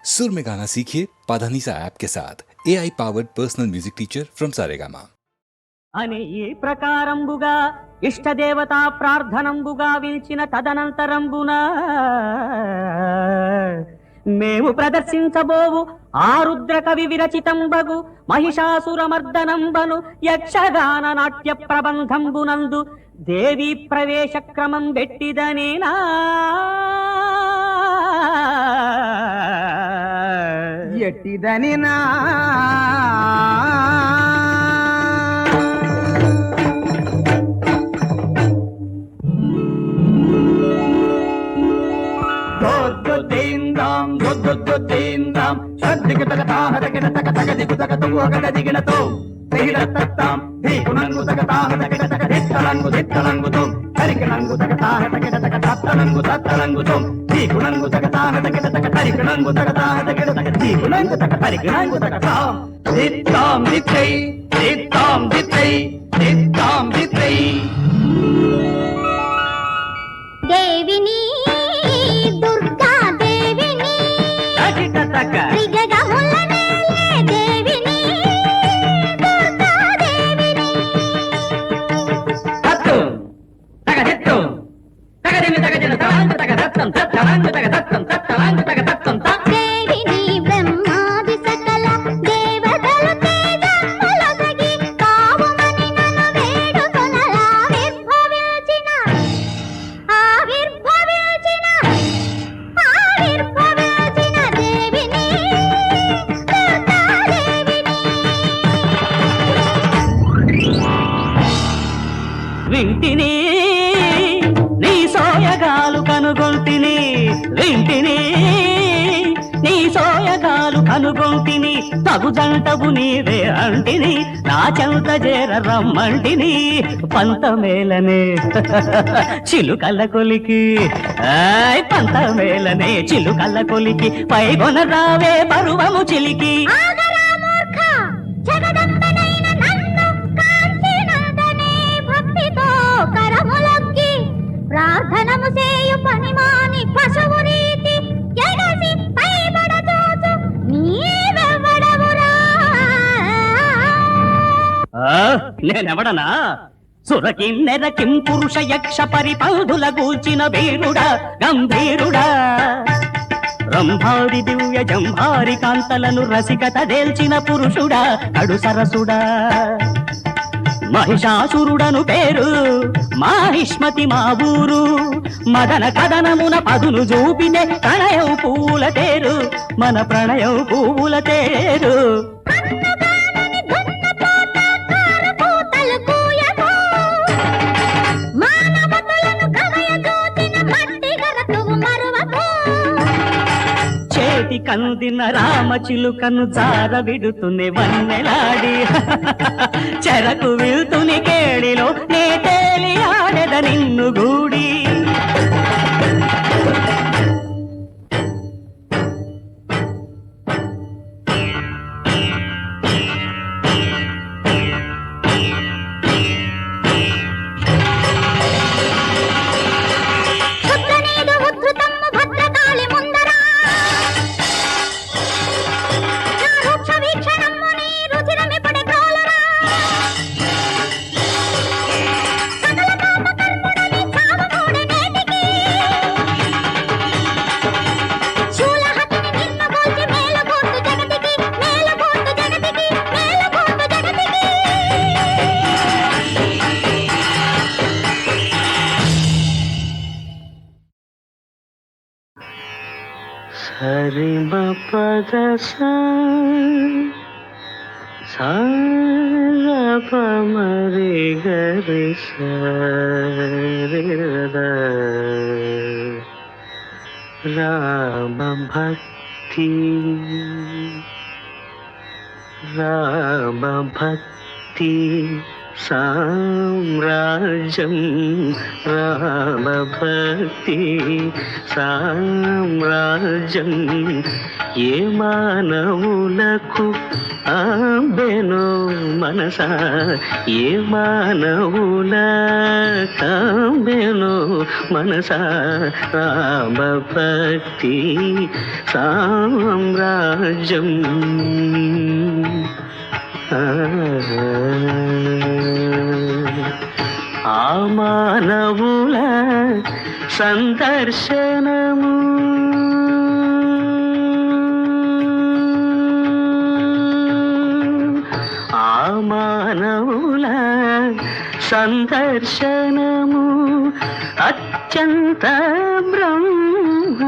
सुर में गाना सीखिए पाधानीसा ऐप के साथ AI powered personal music teacher from Saregama. అని ఈ ప్రకారంబుగా ఇష్టదేవతా ప్రార్థనంబుగా వినిచిన తదనంతరంబున మేము ప్రదర్శించబోవు ఆరుద్ర కవి విరచితంబగు మహిషాసురమర్దనంబను యక్షగాన నాట్య ప్రబంధంబునందు దేవి ప్రవేశ క్రమం పెట్టిదనేనా ఎట్టిదనినా దేవిని దుర్గా దేవిని త్రిజగములనే దేవిని దుర్గా దేవిని దేవిని బ్రహ్మాది సకల దేవతలు తేజములొసగి కావుమని నన్ను వేడుకొనలా ఆవిర్భవించిన దేవిని దుర్గా దేవిని వింటిని నీ సోయగాలు కనుగొంటిని వింటిని నీ సోయగాలు కనుగొంటిని తగు జంటవు నీవే అంటిని నా చెంత చేర రమ్మంటిని పంతమేలనే చిలుకల్ల కొలికి పంతమేలనే చిలుకల్ల కొలికి పైగొన రావే పరువము చిలికి ఆగరా మూర్ఖ జగదంబనైన నన్ను కాంచినందనే భక్తితో కరములొక్కి ప్రార్థనము చేయు పనిమాని పశువు రీతి ఎగసి పైబడచూచు నీవెవ్వడవురా నేనెవడనా సురకిన్నెర కింపురుష యక్ష పరిపంధుల గూల్చిన వీరుడా గంభీరుడా రంభారి దివ్య జంభారి కాంతలను రసికత దేల్చిన పురుషుడా అడు సరసుడా మహిషాసురుడను పేరు మాహిష్మతి మా ఊరు మదన కదనమున పదును చూపితే ప్రణయం పూల తేరు మన ప్రణయం పూల తేరు కన్నుగానని దున్నపోత కారపూతలు కూయకు మానవతులను కవయజూచిన మట్టి గరతువు మరువకు చేతి కందిన రామ చిలుకను జార విడుతుని వన్నెలాడి చెరకు విల్తుని కేళిలో నే తేలి ఆడెద నిన్ను గూడి శుద్ధనీదు ఉద్ధృతమ్ము భద్రకాళి ముందరా నా రూక్ష వీక్షణమ్ము నీ రుచిరమిపడి గ్రోలరా సకల పాపకర్ముడని చావమూడె నేటికి శూలహతిని నిన్నగోల్చి మేలుగోర్తు జగతికి మేలుగోర్తు జగతికి మేలుగోర్తు జగతికి సరి పద మరి గరి రామ భక్తి సామ్రాజ్యం రామభక్తి సామ్రాజ్యం ఏ మానవులకు ఆంబెనో మనసా ఏ మానవుల కాంబెనో మనసా రామభక్తి సామ్రాజ్యం ఆ మానవుల సందర్శనము ఆ మానవుల సందర్శనము అత్యంత బ్రహ్మానందము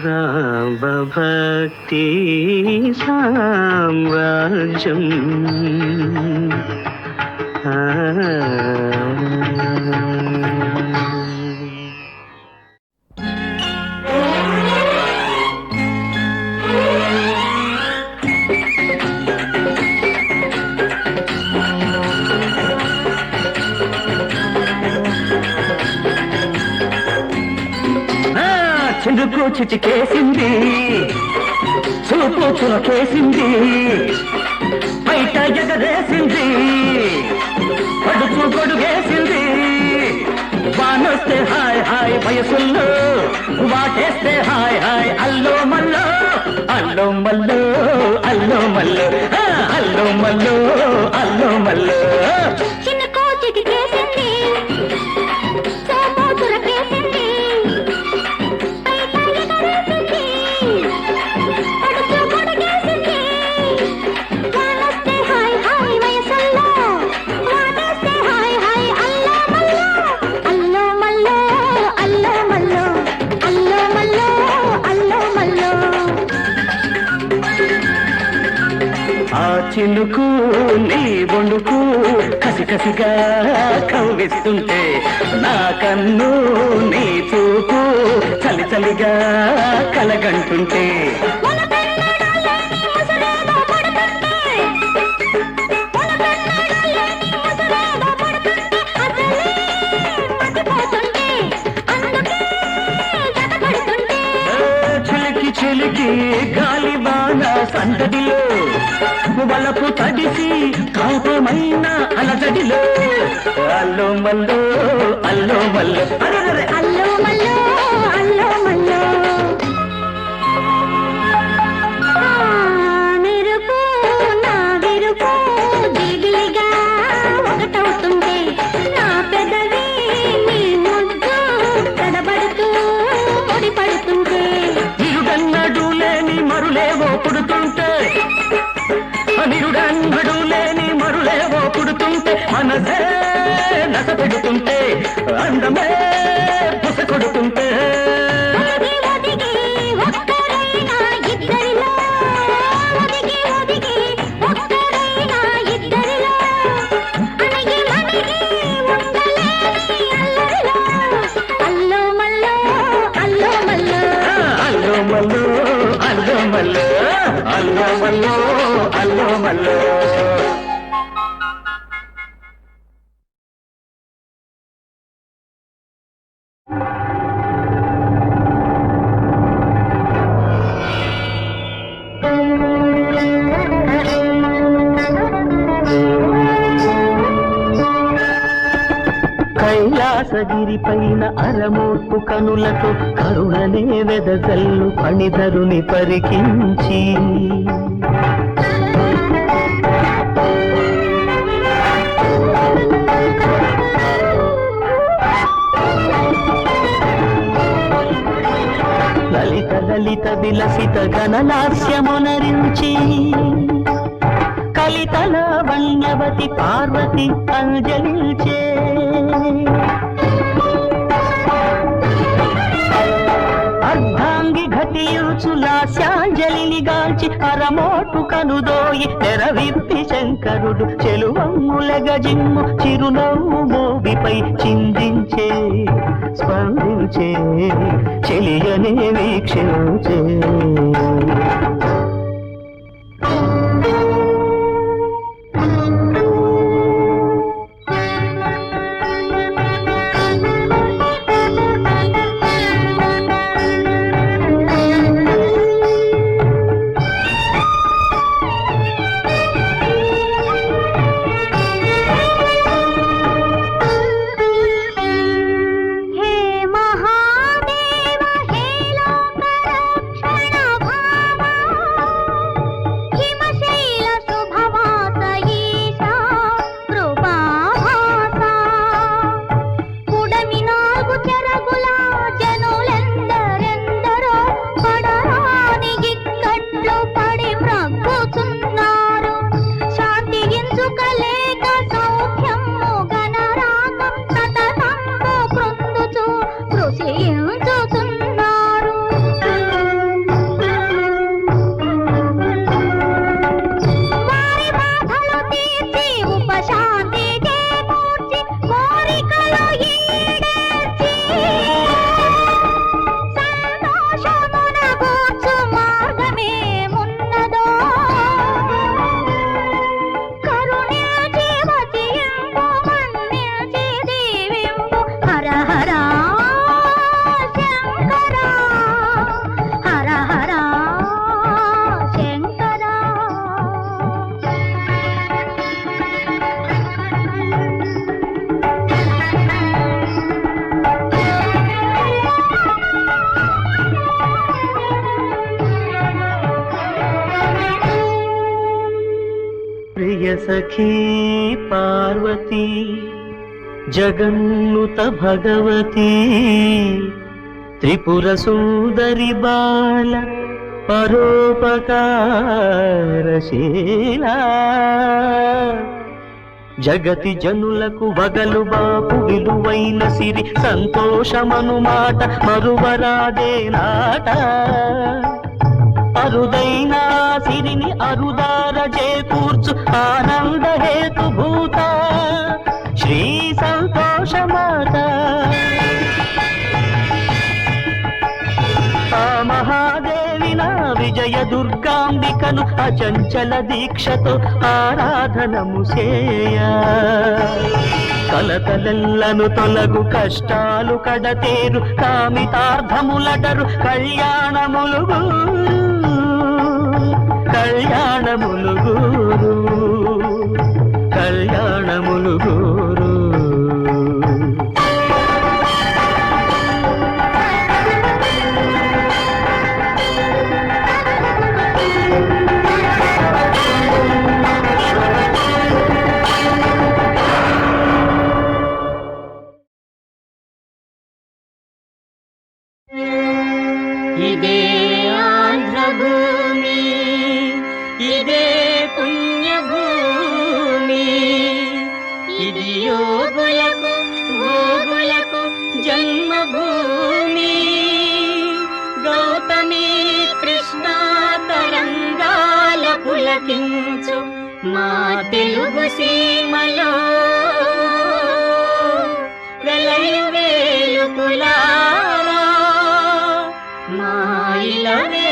రామభక్తి సామ్రాజ్యం చిందుకు చిచికేసింది చూపు చులకేసింది బయట ఎగరేసింది పడుచు గొడుగేసింది వానొస్తే హాయ్ హాయ్ వయసుల్లో వాటేస్తే హాయ్ హాయ్ అల్లో మల్లో అల్లో మల్లో అల్లో మల్లో అల్లో మల్లో అల్లో మల్లో చిన్నకో చిటికేసింది సోమో చురకేసింది బయట ఎగరేసింది పడుచు గొడుగేసింది వానొస్తే హాయ్ హాయ్ వయసుల్లో వాటేస్తే హాయ్ హాయ్ అల్లో మల్లో అల్లో మల్లో అల్లో మల్లో అల్లో మల్లో ఆ చినుకు నీ బొండుకు కసి కసిగా కవ్విస్తుంటే నా కన్ను నీ చూపు చలి చలిగా కలగంటుంటే చిలికి చిలికి గాలి బాణ సందడిలో వలపు తడిసి కాపమైన అలజడిలో అల్లో మల్లో అల్లో మల్లో అరెరెరె అల్లో మల్లో అల్లో మల్లో మెరుపు నా విరుపు దిగిలిగా ఒకటవుతుంటే నా పెదవి నీ ముద్దు తడబడుతూ ముడిపడుతుంటే నిరుడన్నడు లేని మరులేవో పుడుతుంటే నిరుడన్నడు లేని మరులేవో పుడుతుంటే మనసే నస పెడుతుంటే అందమే పుస కొడుతుంటే ఒదిగి ఒదిగి ఒక్కరైనా ఇద్దరిలో ఒదిగి ఒదిగి ఒక్కరైనా ఇద్దరిలో అణిగి మణిగి ఉండలేని అల్లరిలో అల్లో మల్లో అల్లో మల్లో అల్లో మల్లో అల్లో మల్లో అల్లో మల్లో అల్లో మల్లో కైలాసగిరి పైన అరమోట్టు కనులతో కరుణనే వెదజల్లు పణిధరుని పరికించి లలిత లలిత విలసిత గణనాస్యమునరించి కలితల వన్యవతి పార్వతి అంజలించే అర్ధాంగి ఘటియుచు లాస్యాంజలిని గాల్చి అరమోటు కనుదోయి తెరవిప్పి శంకరుడు చెలువమ్ములగజిమ్ము చిరునవ్వు మోవిపై చిందించే స్పందించే చెలియనే వీక్షించే సఖీ పార్వతీ జగన్నుత భగవతి త్రిపుర సుందరి బాల పరోపకారశీలా జగతి జనులకు వగలు బాపు విలువైన సిరి సంతోషమను మాట మరువరాదే నాట అరుదైన సిరిని అరుదార చేకూర్చు ఆనంద హేతు భూత శ్రీ సంతోషమాత ఆ మహాదేవిన విజయ దుర్గాంబికను అచంచల దీక్షతో ఆరాధనము చేయ కలతలెల్లను తొలగు కష్టాలు కడతేరు కామితార్థములటరు కళ్యాణములు కళ్యాణములు గూరు కళ్యాణములు గూరు ఇదే ఆంధ్రభూమి ఇదే పుణ్యభూమి ఇది యోగులకు భోగులకు జన్మభూమి గౌతమి కృష్ణా తరంగాల పులకించు మా తెలుగు సీమలో వెలయు వేలుపులారా మా ఇలవేల్పులారా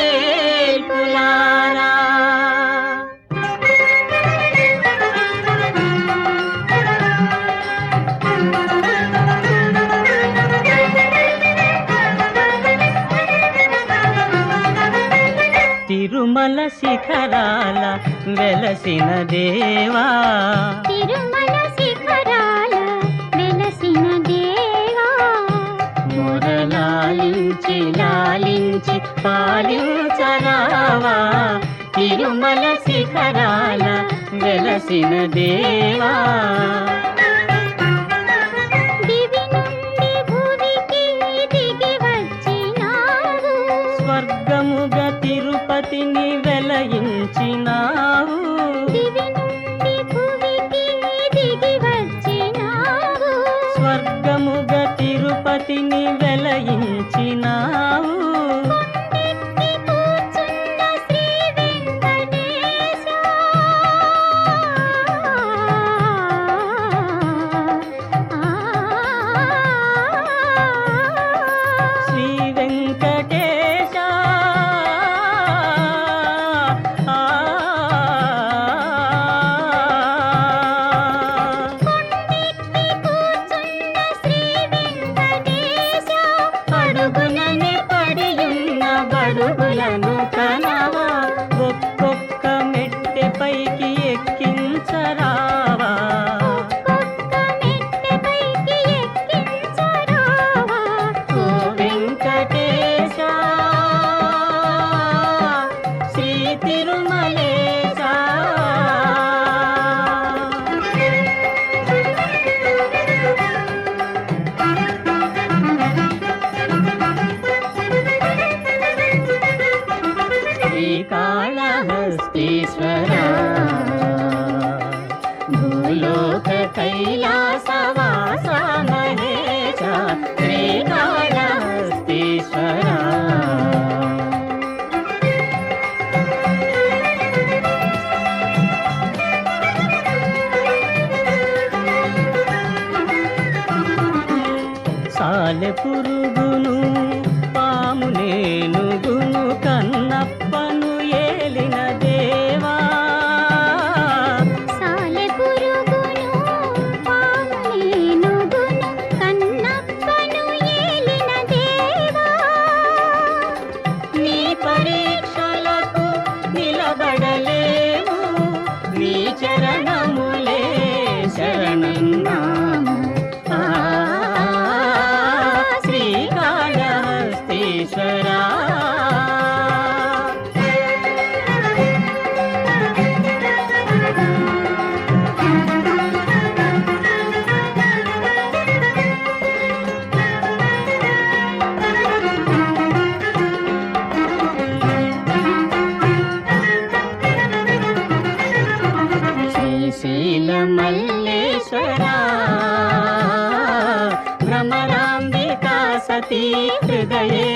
తిరుమల శిఖరాల వెలసిన దేవా తిరుమల శిఖరాల వెలసిన దేవా మురళాలించి లాలించి పాలించరావా తిరుమల శిఖరాల వెలసిన దేవా దివి నుండి భువికి దిగి వచ్చినావు స్వర్గముగా తిరుపతిని వెలయించినావు దివి నుండి భువికి దిగి వచ్చినావు స్వర్గముగా తిరుపతిని వెలయించినావు కొండెక్కి కూర్చున్న శ్రీ వెంకటేశ శ్రీ వెంకటేశ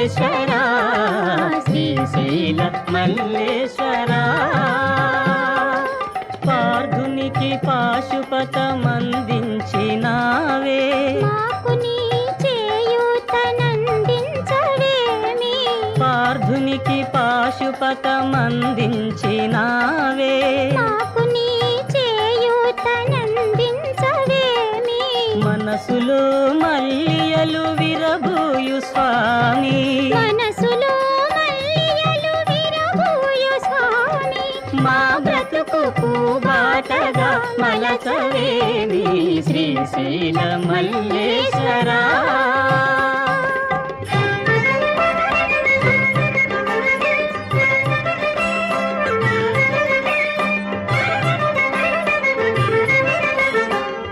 మల్లేశ్వర శ్రీశైల మల్లేశ్వర పార్థునికి పాశుపతమందించినావే మాకు నీ చేయూతనందించవేమి పార్థునికి పాశుపతమందించినావే మాకు నీ చేయూతనందించవేమి మనసులో మల్లియలు విరబూయు స్వామి మనసులో మల్లియలు విరబూయు స్వామి మా బ్రతుకు పూబాటగా మలచవేమి శ్రీశైల మల్లేశ్వర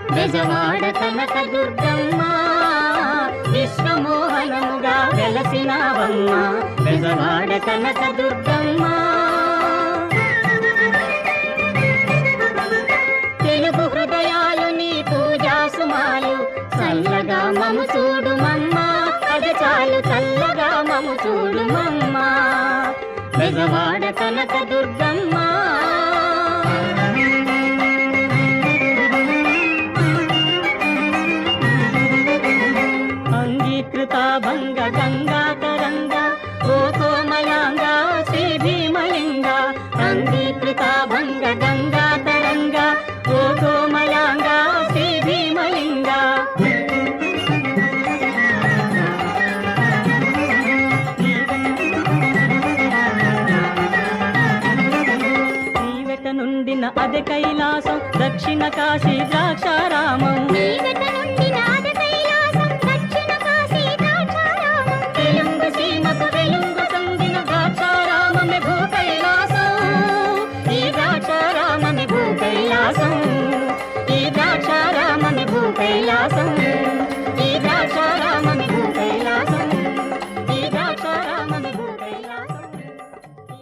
బెజవాడ కనక దుర్గమ్మ విశ్వమోహనముగా వెలసినావమ్మ బెజవాడ కనక దుర్గమ్మ తెలుగు హృదయాలు నీ పూజా సుమాలు చల్లగా మము చూడు మమ్మ అది చాలు చల్లగా మము చూడు మమ్మ బెజవాడ కనక దుర్గమ్మ అంగీకృత భంగ గంగా తరంగ ఓ కోమలాంగ శ్రీ భీమలింగ అంగీకృత భంగ గంగా తరంగ ఓ కోమలాంగ శ్రీ భీమలింగ నీవెట నుండిన అదే కైలాసం దక్షిణ కాశీ ద్రాక్షారామం నీవెట నుండి నాద కైలాసం దక్షిణ కాశీ ద్రాక్షారామం వెలుంగు సీమకు వెలుంగు సందిన ద్రాక్షారామమే భూ కైలాసం ఈ ద్రాక్షారామమే భూ కైలాసం ఈ ద్రాక్షారామమే భూ కైలాసం ఈ ద్రాక్షారామమే భూ కైలాసం ఈ ద్రాక్షారామమే భూ కైలాసం ఈ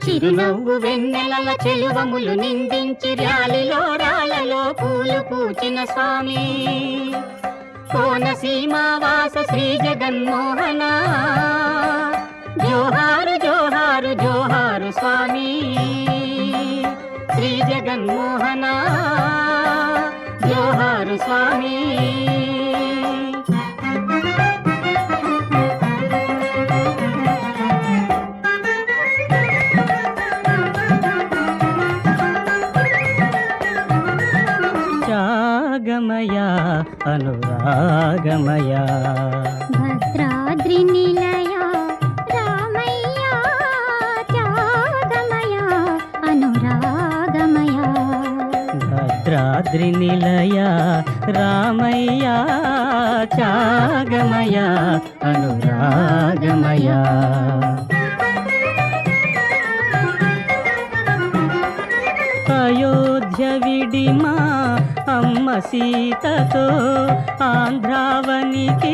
చిరునవ్వు వెన్నెలల చెలువములు నిందించి ర్యాలిలో రాళ్ళలో పూలు పూచిన స్వామి కోనసీమావాస శ్రీ జగన్మోహన జోహారు జోహారు జోహారు స్వామి శ్రీ జగన్మోహన జోహారు స్వామి త్యాగమయ అనురాగమయ భద్రాద్రి నిలయ రామయ్య త్యాగమయ అనురాగమయ భద్రాద్రి నిలయ రామయ్య త్యాగమయ అనురాగమయ అయోధ్య విడిమా అమ్మ సీతతో ఆంధ్రావనికి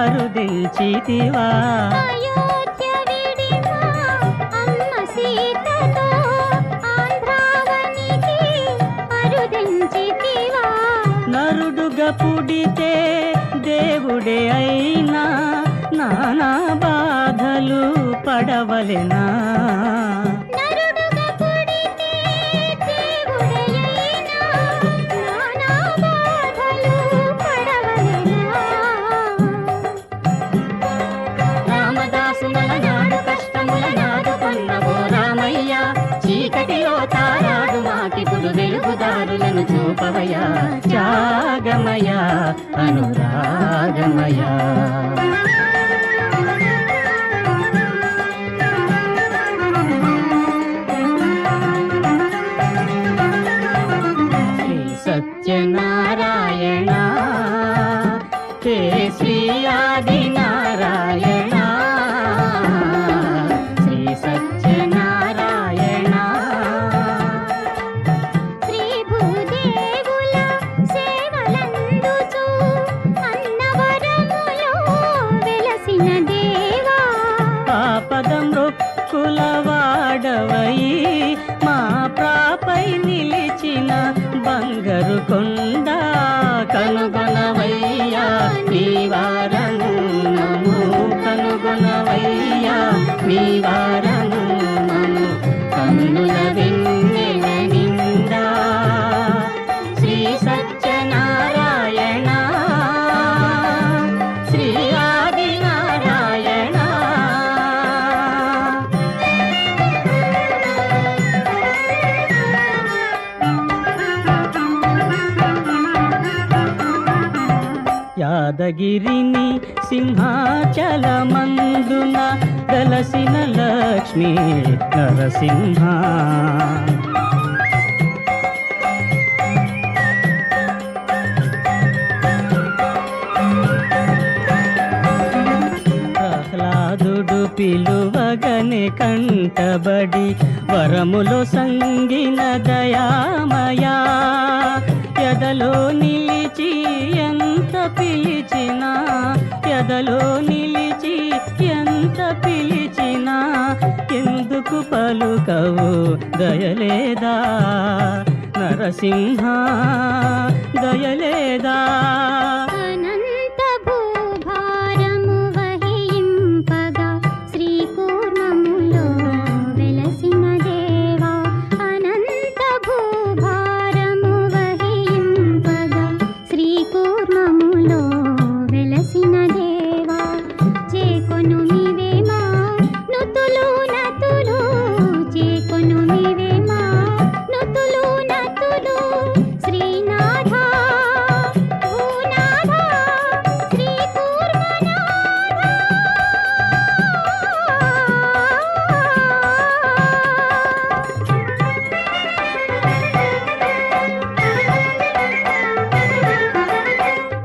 అరుదించితివా అయోధ్య విడిమా అమ్మ సీతతో ఆంధ్రావనికి అరుదించితివా నరుడుగా పుడితే దేవుడే అయినా నానా బాధలు పడవలెనా నరుడుగా పుడితే దేవుడైనా నానా బాధలు పడవలెనా రామదాసు నలనాడు కష్టముల నాదుకున్నవో రామయ్య చీకటిలో తారాడు మాకిపుడు వెలుగుదారులను చూపవయ్యా త్యాగమయ అనురాగమయ శ్రీ సత్యనారాయణ హే శ్రీ ఆది నారాయణ శ్రీ సత్యనారాయణ శ్రీ భూదేవుల సేవలందుచు అన్నవరములో వెలసిన దేవా యాదగిరిని సింహాచలమందున గలసిన లక్ష్మీ నరసింహ. ప్రహ్లాదుడు పిలువగనే కంటబడి వరములో సంగిన దయామయా ఎదలో నిలిచి ఎంత పిలిచినా ఎదలో నిలిచి ఎంత పిలిచినా ఎందుకు పలుకవు దయలేదా నరసింహ దయలేదా. అనంత భూభారము వహింపగా శ్రీకూర్మములో వెలసిన దేవా. అనంత భూభారము వహింపగా శ్రీకూర్మములో వెలసిన దేవా. చేకొను మీవేమా నుతులు నతులు చేకొను మీవేమా నుతులు నతులు శ్రీనాథ భూనాథ శ్రీకూర్మనాథ.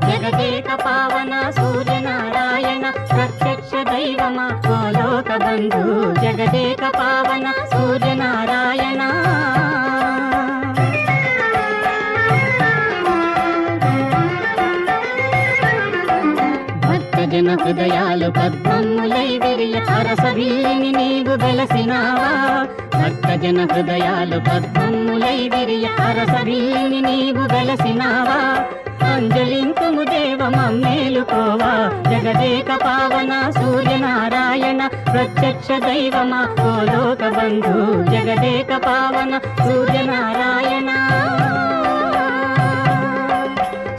జగదేక పావన సూర్యనారాయణ ప్రత్యక్ష దైవమా ఓ లోక బంధు. జగదేక పావన సూర్యనారాయణ భక్తజన హృదయాలు పద్మములై విరియ అరసవిల్లిని నీవు వెలసినావా. భక్తజన హృదయాలు పద్మములై విరియ అరసవిల్లిని నీవు వెలసినావా. అంజలింతుము దేవ మమ్మేలుకోవా. జగదేక పావన సూర్యనారాయణ ప్రత్యక్ష దైవమా ఓ లోక బంధు. జగదేక పావన సూర్యనారాయణ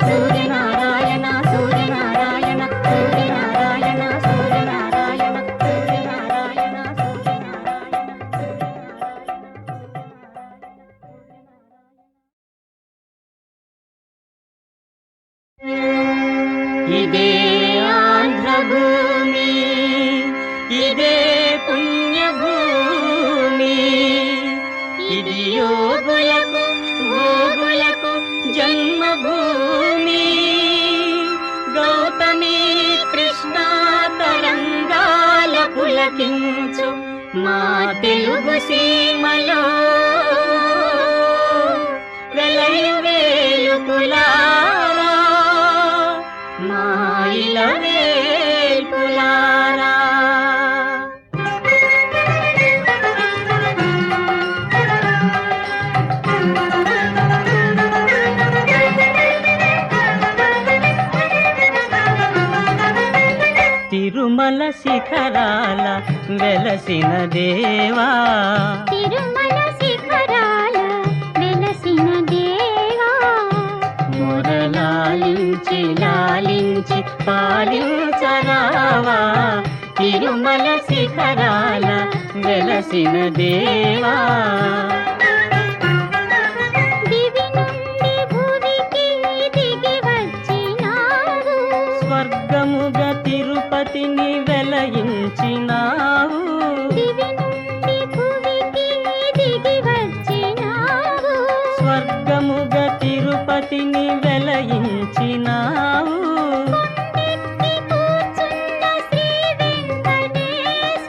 సూర్యనారాయణ సూర్యనారాయణ సూర్యనారాయణ సూర్యనారాయణ సూర్యనారాయణ సూర్యనారాయణ. ఇదే ఆంధ్రభూమి ఇదే పుణ్యభూమి. ఇది యోగులకు భోగులకు జన్మభూమి. గౌతమి కృష్ణ తరంగాల పులకించు మా తెలుగు సీమలో వెలయు వేలుపులారా మా ఇలవేల్పులారా. తిరుమల శిఖరాల వెలసిన దేవా. తిరుమల శిఖరాల వెలసిన దేవా. మొరలాలించి లాలించి పాలించరావా. తిరుమల శిఖరాల వెలసిన దేవా. దివి నుండి భువికి దిగి వచ్చినావు. స్వర్గముగా తిరుపతిని వెలయించినావు. దివి నుండి భువికి దిగి వచ్చినావు. స్వర్గముగా తిరుపతిని వెలయించినావు. కొండెక్కి కూర్చున్న శ్రీ వెంకటేశ.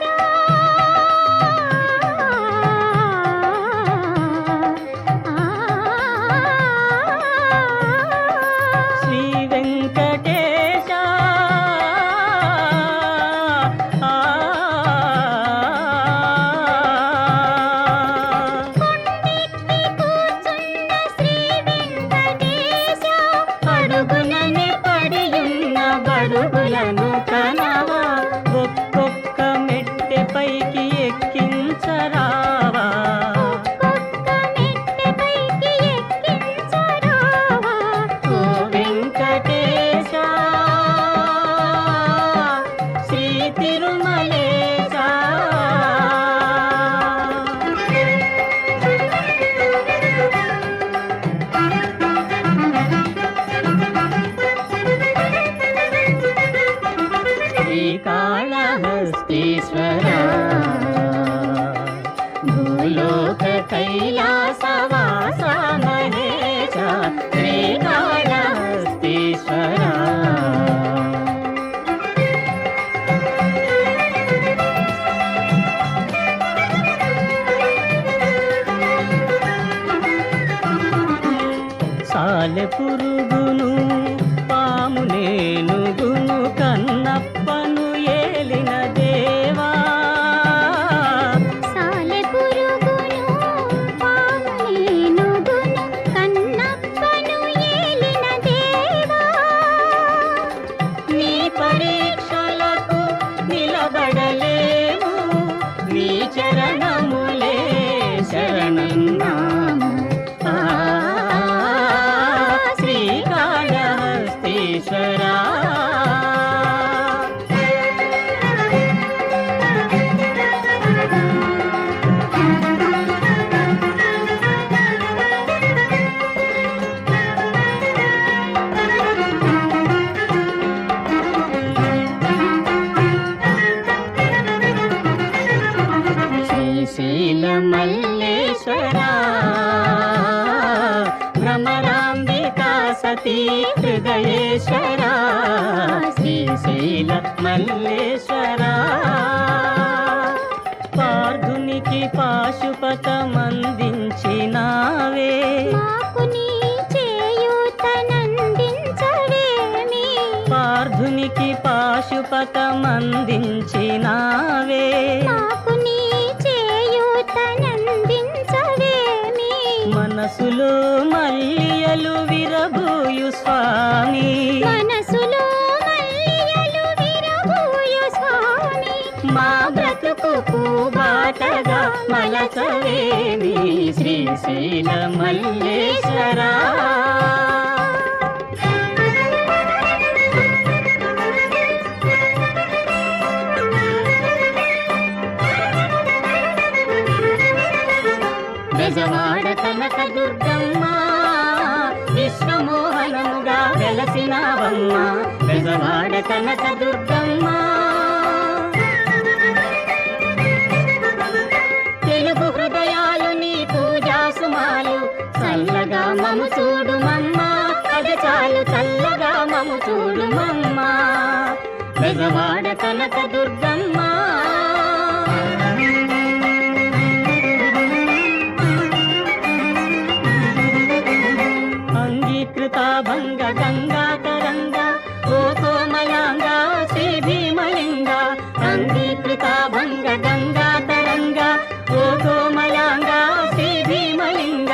సాలె పురుగును పాము నేనుగును కన్నప్పను ఏలిన దేవా సాలె పురుగును పామునేనుగును కన్నప్పను ఏలిన దేవా నీ పరీక్షలకు నిలబడలేము నీ చరణములే శరణన్నాము శ్రీకాళహస్తీశ్వరా శ్రీశైల మల్లేశ్వరా భ్రమరాంబికా సతీ హృదయేశ్వరా శ్రీశైల మల్లేశ్వరా పార్థునికి పాశుపతమందించినావే మాకు నీ చేయూతనందించవేమి పార్థునికి పాశుపతమందించినావే మాకు నీ చేయూతనందించవేమి మనసులో మల్లియలు విరబూయు స్వామి మనసులో మల్లియలు విరబూయు స్వామి మా బ్రతుకు బాటగా మలచవేమి శ్రీశైల మల్లేశ్వరా బెజవాడ కనక దుర్గమ్మ విశ్వమోహనముగా వెలసినావమ్మ బెజవాడ కనక దుర్గమ్మ తెలుగు హృదయాలు నీ పూజా సుమాలు చల్లగా మము చూడు మమ్మ అది చాలు చల్లగా మము చూడు మమ్మ బెజవాడ కనక దుర్గమ్మ అంగీకృత భంగ గంగా తరంగ ఓ కోమలాంగ శ్రీ భీమలింగ అంగీకృత భంగ గంగా తరంగ ఓ కోమలాంగ శ్రీ భీమలింగ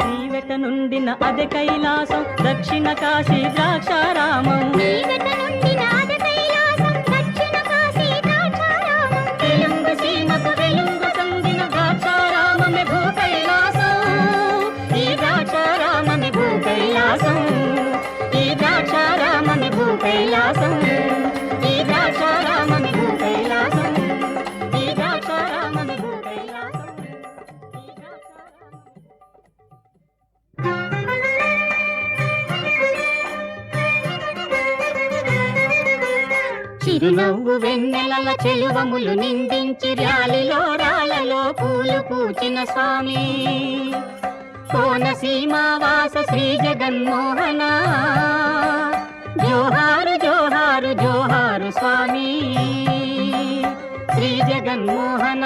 నీవెట నుండిన అదే కైలాసం దక్షిణ కాశీ ద్రాక్షారామం నీవెట నుండిన అదే కైలాసం దక్షిణ కాశీ ద్రాక్షారామం తెలుగు సీమకు వెలుగు సందిన ద్రాక్షారామమే భూ కైలాసం ఈ ద్రాక్షారామమే భూ కైలాసం ఈ ద్రాక్షారామమే భూ కైలాసం ఈ ద్రాక్షారామమే భూ కైలాసం ఈ ద్రాక్షారామమే భూ కైలాసం చిరునవ్వు వెన్నెలల చెలువములు నిందించి ర్యాలిలో రాళ్ళలో పూలు పూచిన స్వామి కోనసీమావాస శ్రీ జగన్మోహన జోహారు జోహారు జోహారు స్వామి శ్రీ జగన్మోహన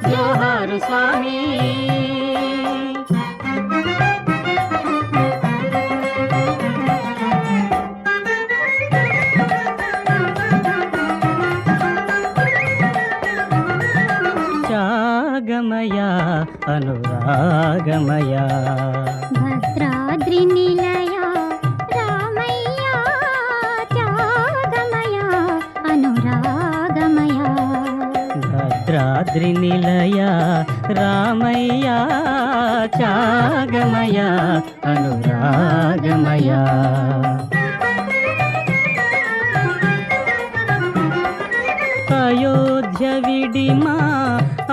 జోహారు స్వామి త్యాగమయ అనురాగమయ భద్రాద్రి నిలయ రామయ్య త్యాగమయ అనురాగమయ భద్రాద్రి నిలయ రామయ్య త్యాగమయ అనురాగమయ అయోధ్య విడిమా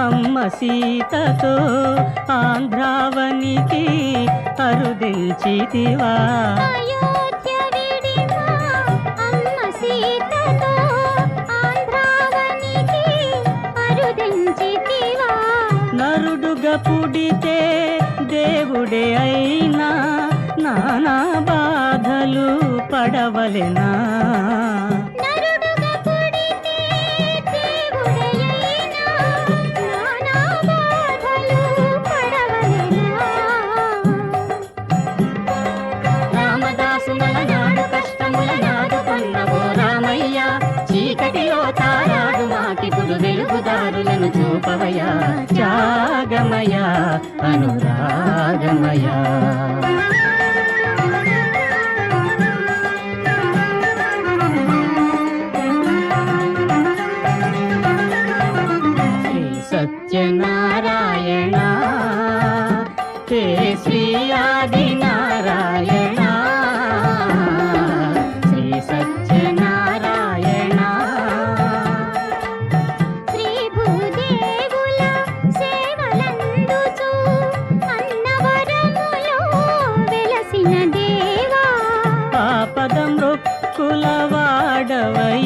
అమ్మ సీతతో ఆంధ్రావనికి అరుదించితివా అయోధ్య విడిమా అమ్మ సీతతో ఆంధ్రావనికి అరుదించితివా నరుడుగా పుడితే దేవుడే అయినా నానా బాధలు పడవలెనా నరుడుగా వెలుగుదారులను చూపవయా త్యాగమయ అనురాగమయ. శ్రీ సత్యనారాయణ హే శ్రీ ఆదినారాయణ, శ్రీ సత్యనారాయణ. శ్రీ భూదేవుల సేవలందుచు అన్నవరములో వెలసిన దేవా, ఆపద మృక్కుల వాడవై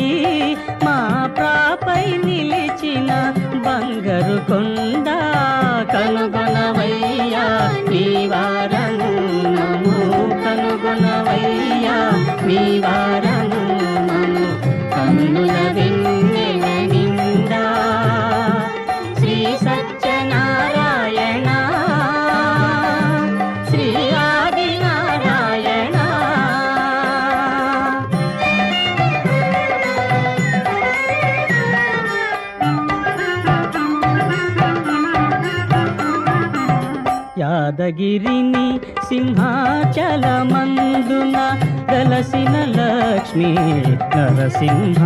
మా ప్రాపై నిలిచిన బంగారు కొండ కనుగొనవయ్యా నీ వారము నము, కనుగొనవయ్యా నీ వారము నము, కన్నుల వెన్నెల నిండా. శ్రీ సత్యనారాయణ శ్రీ ఆదినారాయణ. యాదగిరిని సింహాచలమందున వెలసిన లక్ష్మీ నరసింహ,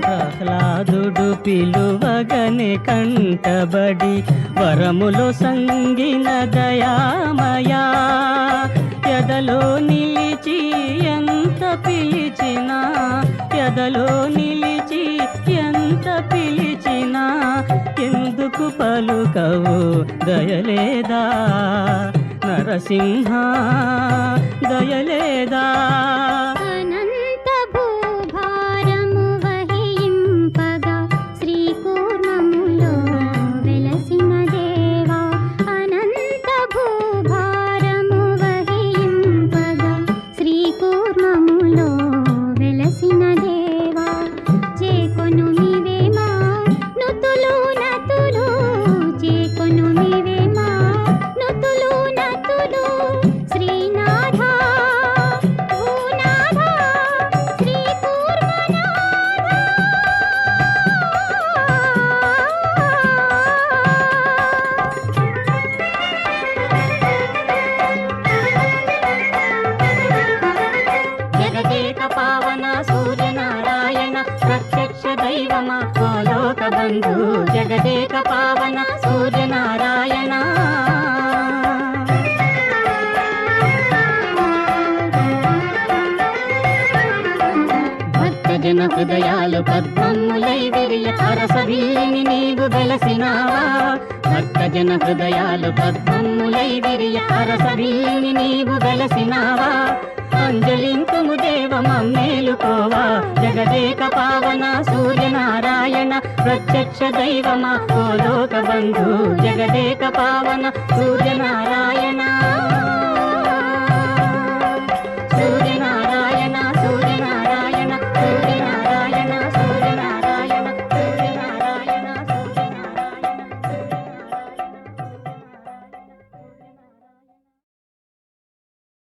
ప్రహ్లాదుడు పిలువగనే కంటబడి వరములో సంగిన దయామయా, ఎదలో నిలిచి ఎంత పిలిచినా, ఎదలో నిలిచి ఎంత పిలిచినా ఎందుకు పలుకవు దయలేదా నరసింహ దయలేదా. అనంత భూభారము వహింపగా శ్రీకూర్మములో వెలసిన దేవా, అనంత భూభారము వహింపగా శ్రీకూర్మములో వెలసిన దేవా, చేకొను మీవేమా నుతులు నతులు, చేకొను మీవేమా నుతులు నతులు, శ్రీనాథ భూనాథ శ్రీకూర్మనాథ. జగదేక పావన సూర్యనారాయణ ప్రత్యక్ష దైవమా ఓ లోక బంధు, జగదేక పావన సూర్యనారాయణ. భక్తజన హృదయాలు పద్మములై విరియ అరసవిల్లిని నీవు వెలసినావా, భక్తజన హృదయాలు పద్మములై విరియ అరసవిల్లిని నీవు వెలసినావా. అంజలింతుము దేవ మమ్మేలుకోవా, జగదేక పావన సూర్యనారాయణ ప్రత్యక్ష దైవమా ఓ లోక బంధు, జగదేక పావన సూర్యనారాయణ.